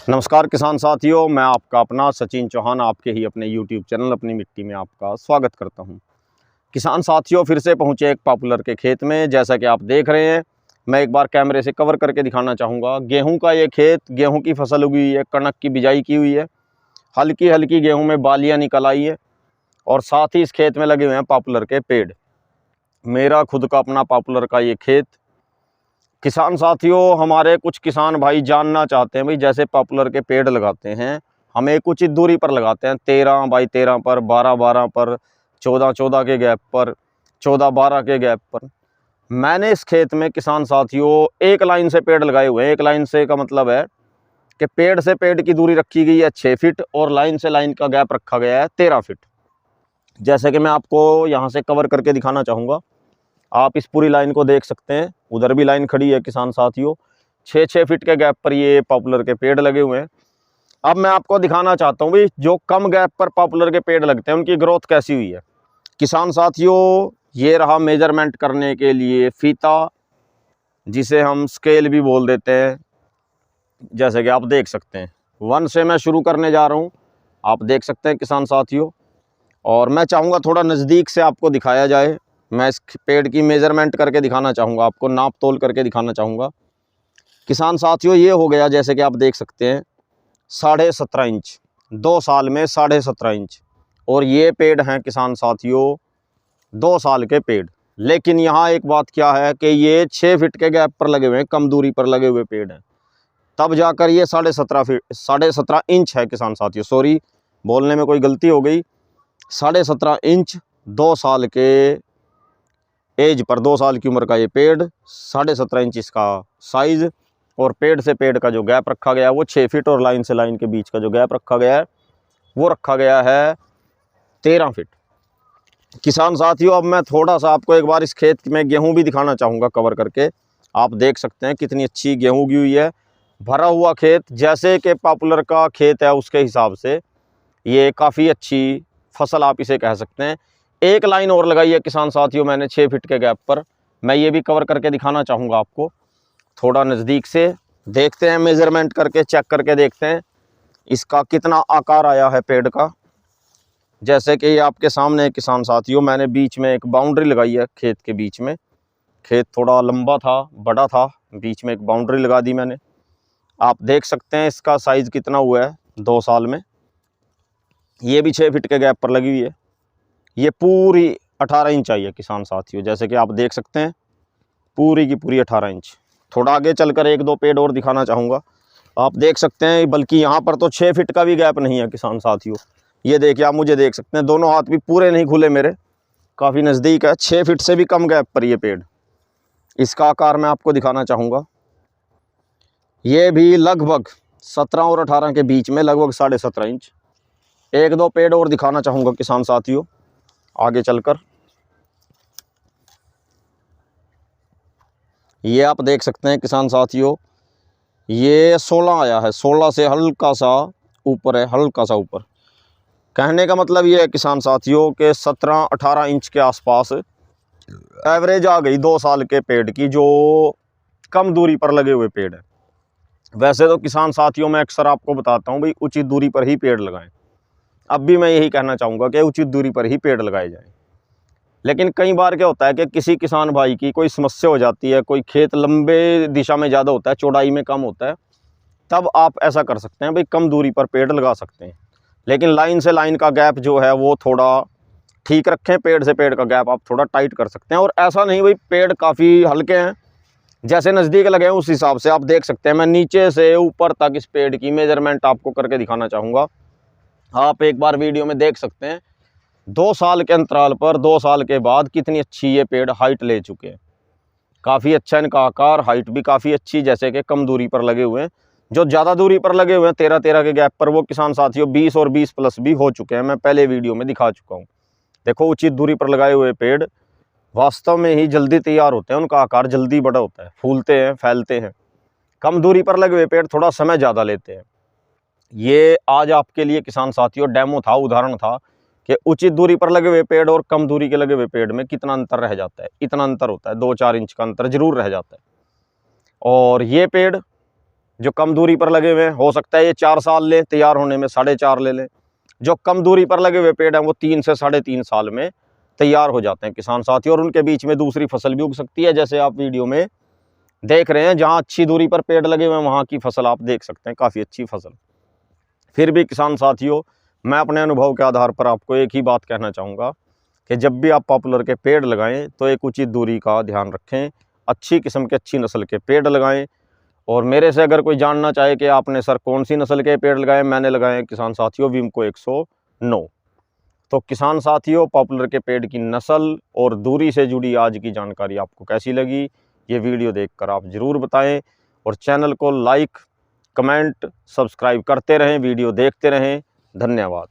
नमस्कार किसान साथियों, मैं आपका अपना सचिन चौहान आपके ही अपने YouTube चैनल अपनी मिट्टी में आपका स्वागत करता हूं। किसान साथियों, फिर से पहुंचे एक पॉपुलर के खेत में। जैसा कि आप देख रहे हैं, मैं एक बार कैमरे से कवर करके दिखाना चाहूँगा। गेहूं का ये खेत, गेहूं की फसल उगी हुई है, कणक की बिजाई की हुई है, हल्की हल्की गेहूँ में बालियाँ निकल आई है और साथ ही इस खेत में लगे हुए हैं पॉपुलर के पेड़। मेरा खुद का अपना पॉपुलर का ये खेत। किसान साथियों, हमारे कुछ किसान भाई जानना चाहते हैं भाई, जैसे पॉपुलर के पेड़ लगाते हैं, हमें एक उचित दूरी पर लगाते हैं, 13 बाई 13 पर, 12 12 पर, 14 14 के गैप पर, 14 12 के गैप पर। मैंने इस खेत में किसान साथियों एक लाइन से पेड़ लगाए हुए हैं। एक लाइन से का मतलब है कि पेड़ से पेड़ की दूरी रखी गई है 6 फीट और लाइन से लाइन का गैप रखा गया है 13 फीट। जैसे कि मैं आपको यहाँ से कवर करके दिखाना चाहूँगा। आप इस पूरी लाइन को देख सकते हैं, उधर भी लाइन खड़ी है किसान साथियों। 6 फीट के गैप पर ये पॉपुलर के पेड़ लगे हुए हैं। अब मैं आपको दिखाना चाहता हूँ भाई, जो कम गैप पर पॉपुलर के पेड़ लगते हैं उनकी ग्रोथ कैसी हुई है। किसान साथियों, ये रहा मेजरमेंट करने के लिए फीता, जिसे हम स्केल भी बोल देते हैं। जैसे कि आप देख सकते हैं, 1 से मैं शुरू करने जा रहा हूँ। आप देख सकते हैं किसान साथियों, और मैं चाहूँगा थोड़ा नज़दीक से आपको दिखाया जाए। मैं इस पेड़ की मेज़रमेंट करके दिखाना चाहूँगा, आपको नाप तोल करके दिखाना चाहूँगा। किसान साथियों, ये हो गया, जैसे कि आप देख सकते हैं, 17.5 इंच, 2 साल में 17.5 इंच। और ये पेड़ हैं किसान साथियों 2 साल के पेड़। लेकिन यहाँ एक बात क्या है कि ये 6 फीट के गैप पर लगे हुए हैं, कम दूरी पर लगे हुए पेड़ हैं, तब जाकर ये 17.5 इंच है किसान साथियों। सॉरी, बोलने में कोई गलती हो गई। 17.5 इंच 2 साल के एज पर, 2 साल की उम्र का ये पेड़, 17.5 इंच इसका साइज़। और पेड़ से पेड़ का जो गैप रखा गया है वो 6 फीट, और लाइन से लाइन के बीच का जो गैप रखा गया है वो रखा गया है 13 फीट। किसान साथियों, अब मैं थोड़ा सा आपको एक बार इस खेत में गेहूं भी दिखाना चाहूँगा कवर करके। आप देख सकते हैं कितनी अच्छी गेहूं उगी हुई है, भरा हुआ खेत। जैसे कि पॉपुलर का खेत है उसके हिसाब से ये काफ़ी अच्छी फसल आप इसे कह सकते हैं। एक लाइन और लगाई है किसान साथियों मैंने 6 फीट के गैप पर। मैं ये भी कवर करके दिखाना चाहूँगा आपको। थोड़ा नज़दीक से देखते हैं, मेज़रमेंट करके चेक करके देखते हैं इसका कितना आकार आया है पेड़ का। जैसे कि ये आपके सामने है किसान साथियों, मैंने बीच में एक बाउंड्री लगाई है खेत के बीच में। खेत थोड़ा लंबा था, बड़ा था, बीच में एक बाउंड्री लगा दी मैंने। आप देख सकते हैं इसका साइज़ कितना हुआ है 2 साल में। ये भी 6 फीट के गैप पर लगी हुई है। ये पूरी 18 इंच आई है किसान साथियों, जैसे कि आप देख सकते हैं, पूरी की पूरी 18 इंच। थोड़ा आगे चलकर 1-2 पेड़ और दिखाना चाहूँगा। आप देख सकते हैं, बल्कि यहाँ पर तो 6 फीट का भी गैप नहीं है किसान साथियों। ये देखिए, आप मुझे देख सकते हैं, दोनों हाथ भी पूरे नहीं खुले मेरे, काफ़ी नज़दीक है। 6 फीट से भी कम गैप पर ये पेड़। इसका आकार मैं आपको दिखाना चाहूँगा। ये भी लगभग 17 और 18 के बीच में, लगभग 17.5 इंच। 1-2 पेड़ और दिखाना चाहूँगा किसान साथियों आगे चलकर। ये आप देख सकते हैं किसान साथियों, ये 16 आया है, 16 से हल्का सा ऊपर है, हल्का सा ऊपर। कहने का मतलब ये है किसान साथियों के 17-18 इंच के आसपास एवरेज आ गई 2 साल के पेड़ की, जो कम दूरी पर लगे हुए पेड़ है। वैसे तो किसान साथियों, मैं अक्सर आपको बताता हूँ भाई, उचित दूरी पर ही पेड़ लगाएं। अब भी मैं यही कहना चाहूँगा कि उचित दूरी पर ही पेड़ लगाए जाएं। लेकिन कई बार क्या होता है कि किसी किसान भाई की कोई समस्या हो जाती है, कोई खेत लंबे दिशा में ज़्यादा होता है, चौड़ाई में कम होता है, तब आप ऐसा कर सकते हैं भाई, कम दूरी पर पेड़ लगा सकते हैं। लेकिन लाइन से लाइन का गैप जो है वो थोड़ा ठीक रखें, पेड़ से पेड़ का गैप आप थोड़ा टाइट कर सकते हैं। और ऐसा नहीं भाई पेड़ काफ़ी हल्के हैं, जैसे नज़दीक लगे हैं उस हिसाब से आप देख सकते हैं। मैं नीचे से ऊपर तक इस पेड़ की मेजरमेंट आपको करके दिखाना चाहूँगा। आप एक बार वीडियो में देख सकते हैं, 2 साल के अंतराल पर, 2 साल के बाद कितनी अच्छी ये पेड़ हाइट ले चुके हैं। काफ़ी अच्छा इनका आकार, हाइट भी काफ़ी अच्छी। जैसे कि कम दूरी पर लगे हुए हैं, जो ज़्यादा दूरी पर लगे हुए हैं 13-13 के गैप पर, वो किसान साथियों 20 और 20 प्लस भी हो चुके हैं। मैं पहले वीडियो में दिखा चुका हूँ। देखो, उचित दूरी पर लगाए हुए पेड़ वास्तव में ही जल्दी तैयार होते हैं, उनका आकार जल्दी बड़ा होता है, फूलते हैं, फैलते हैं। कम दूरी पर लगे हुए पेड़ थोड़ा समय ज़्यादा लेते हैं। ये आज आपके लिए किसान साथियों डेमो था, उदाहरण था कि उचित दूरी पर लगे हुए पेड़ और कम दूरी के लगे हुए पेड़ में कितना अंतर रह जाता है। इतना अंतर होता है, 2-4 इंच का अंतर जरूर रह जाता है। और ये पेड़ जो कम दूरी पर लगे हुए हैं, हो सकता है ये 4 साल ले तैयार होने में, 4.5 ले लें। जो कम दूरी पर लगे हुए पेड़ हैं वो 3 से 3.5 साल में तैयार हो जाते हैं किसान साथियों, और उनके बीच में दूसरी फसल भी उग सकती है। जैसे आप वीडियो में देख रहे हैं, जहाँ अच्छी दूरी पर पेड़ लगे हुए हैं वहाँ की फसल आप देख सकते हैं, काफ़ी अच्छी फसल। फिर भी किसान साथियों, मैं अपने अनुभव के आधार पर आपको एक ही बात कहना चाहूँगा कि जब भी आप पॉपुलर के पेड़ लगाएं तो एक उचित दूरी का ध्यान रखें, अच्छी किस्म के, अच्छी नस्ल के पेड़ लगाएं। और मेरे से अगर कोई जानना चाहे कि आपने सर कौन सी नस्ल के पेड़ लगाए, मैंने लगाए किसान साथियों विमको 109। तो किसान साथियों, पॉपुलर के पेड़ की नस्ल और दूरी से जुड़ी आज की जानकारी आपको कैसी लगी, ये वीडियो देखकर आप ज़रूर बताएं। और चैनल को लाइक, कमेंट, सब्सक्राइब करते रहें, वीडियो देखते रहें। धन्यवाद।